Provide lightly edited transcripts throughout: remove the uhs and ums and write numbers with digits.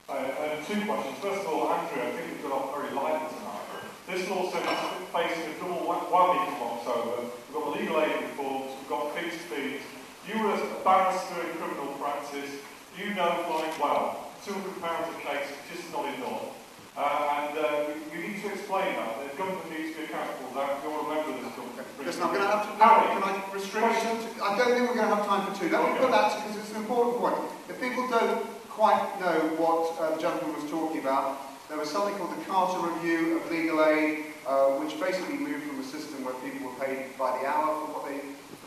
Two questions. First of all, Andrew, I think we've got off very lightly tonight. This law says it's facing a double whammy from October. We've got the legal aid reforms, we've got fixed fees. You were a barrister in criminal practice. You know quite well, £200 a case is just not enough. You need to explain that. The government needs to be accountable for that. You're a member of this government. Listen, I'm going to have to... Can I restrict you? I don't think we're going to have time for two. Let me put that because it's an important point. If people don't quite know what the gentleman was talking about, there was something called the Cllr review of legal aid, which basically moved from a system where people were paid by the hour for the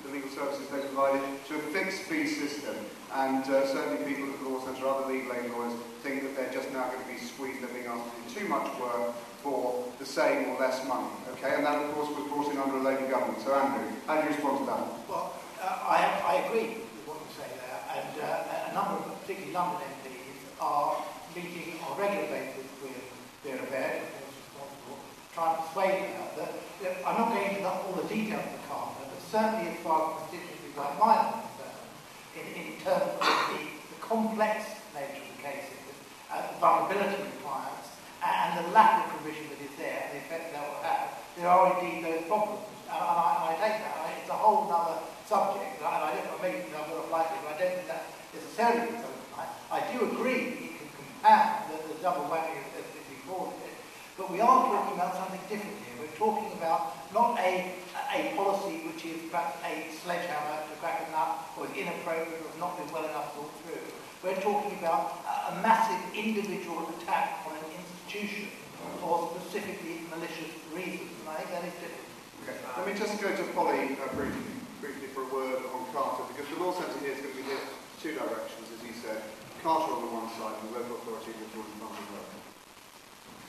legal services they provided to a fixed fee system. And certainly people at the law centre, other legal aid lawyers, think that they're just now going to be squeezed, they're being asked to do too much work for the same or less money. Okay, and that of course was brought in under a Labour government. So Andrew, how do you respond to that? Well, I agree with what you say there, and a number of, particularly London MPs, are meeting on a regular basis with their affairs, responsible, trying to persuade her that I'm not going into all the details of the Cllr, but certainly as far as constituencies like mine are concerned, in terms of the complex nature of the cases, the vulnerability requirements, and the lack of provision that is there, and the effect that will have, there are indeed those problems. And I take that. It's a whole other subject, and I don't maybe I'm not likely, but I don't think that necessarily is something tonight. I do agree it can compound the double whammy as we call it, but we are talking about something different here. We're talking about not a policy which is perhaps a sledgehammer to crack a nut, or is inappropriate, or has not been well enough thought through. We're talking about a massive individual attack on an institution for specifically malicious reasons, and I think that is different. Okay. Let me just go to Polly briefly for a word on Cllr, because the law centre here is going to be hit two directions, as you said. Cllr on the one side and the local authority will join the other.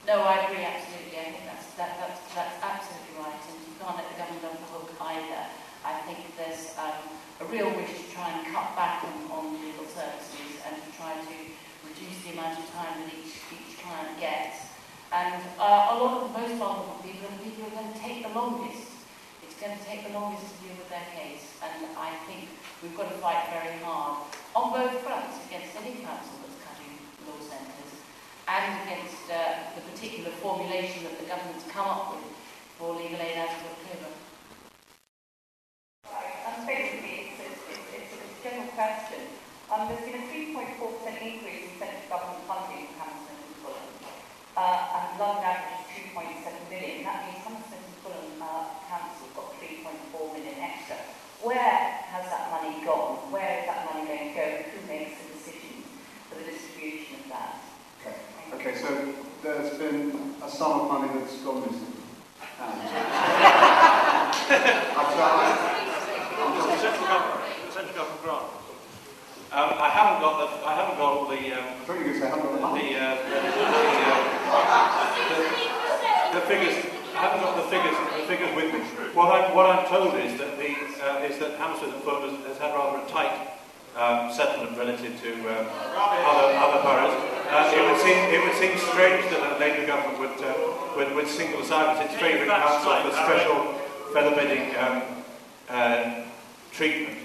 No, I agree absolutely. I think that's absolutely right, and you can't let the government off the hook either. I think there's a real wish to try and cut back on legal services and to try to reduce the amount of time that each client gets. And a lot of the most vulnerable people are the people who are going to take the longest. It's going to take the longest to deal with their case, and I think we've got to fight very hard on both fronts against any council that's cutting law centres and against the particular formulation that the government's come up with for legal aid out of Cllr. Basically, it's a general question. There's been a 3.4% increase in central government funding for Hammersmith and Fulham, and London average is 2.7 million. That means Hammersmith and Fulham Council got 3.4 million extra. Where has that money gone? Where is that money going to go? And who makes the decisions for the distribution of that? Okay, so there's been a sum of money that's gone missing. Central government grant. I haven't got all the. I thought you were going to say I haven't got the money. The figures. I haven't got the figures with me. What I'm told is that Hammersmith and Fulham has had rather a tight settlement relative to other boroughs. It would seem strange that a Labour government would single us out as its favourite council for special feather bedding treatment.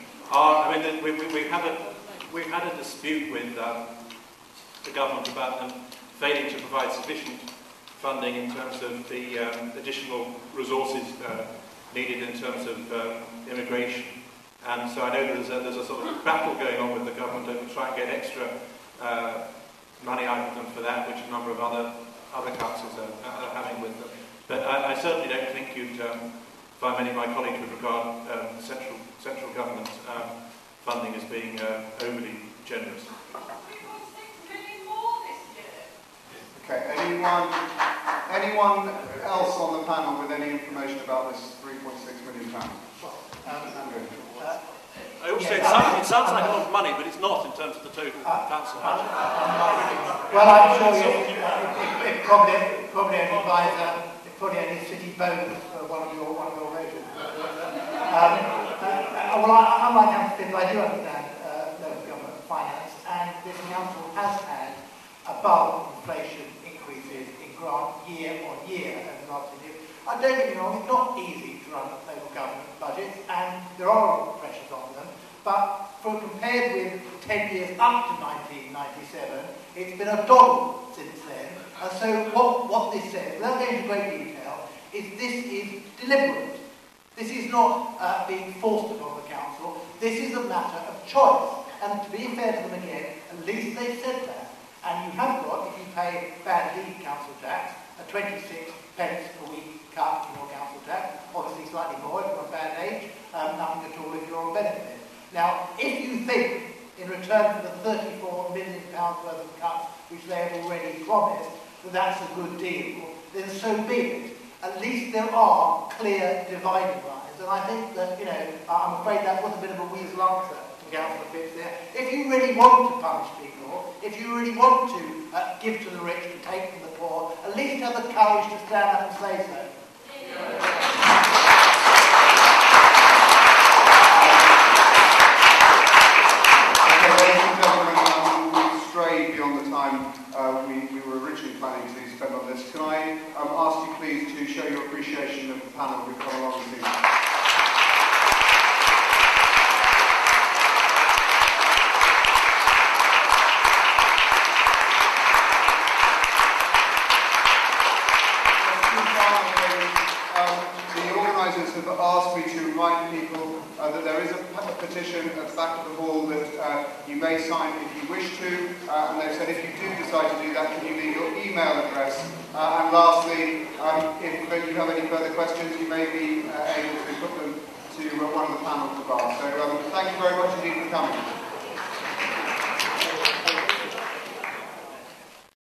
We've had a dispute with the government about them failing to provide sufficient funding in terms of the additional resources needed in terms of immigration. And so I know there's a sort of battle going on with the government to try and get extra money out of them for that, which a number of other councils are having with them. But I certainly don't think you'd find many of my colleagues would regard central government funding as being overly generous. Okay, anyone else on the panel with any information about this £3.6 million? I would say it sounds like a lot of money, but it's not in terms of the total council budget. Well, I'm sure it probably only buys it probably only city bonus for one of your races. Well, unlike Hammersmith, I do understand local government finance, and this council has had above inflation increases in grant year on year over the last 2 years. I don't get me wrong, it's not easy to run local government budgets, and there are a lot of pressures on them, but compared with the 10 years up to 1997, it's been a doddle since then. And so what this says, without going into great detail, is this is deliberate. This is not being forced upon the council. This is a matter of choice. And to be fair to them again, at least they've said that. And you have got, if you pay bad lead council tax, a 26 pence a week cut in your council tax, obviously slightly more if you're on bad age, nothing at all if you're on benefit. Now, if you think, in return for the £34 million worth of cuts which they have already promised, that that's a good deal, then so be it. At least there are clear dividing lines. And I think that, I'm afraid that was a bit of a weasel answer from Councillor Phibbs there. If you really want to punish people, if you really want to give to the rich and take from the poor, at least have the courage to stand up and say so. Beyond the time we were originally planning to spend on this. Can I ask you please to show your appreciation of the panel who've come along this evening? The organisers have asked me to remind people that there is a petition at the back of the hall that you may sign if you wish to, and they've said if you do decide to do that, can you leave your email address? And lastly, if you have any further questions, you may be able to put them to one of the panel above. So thank you very much indeed for coming.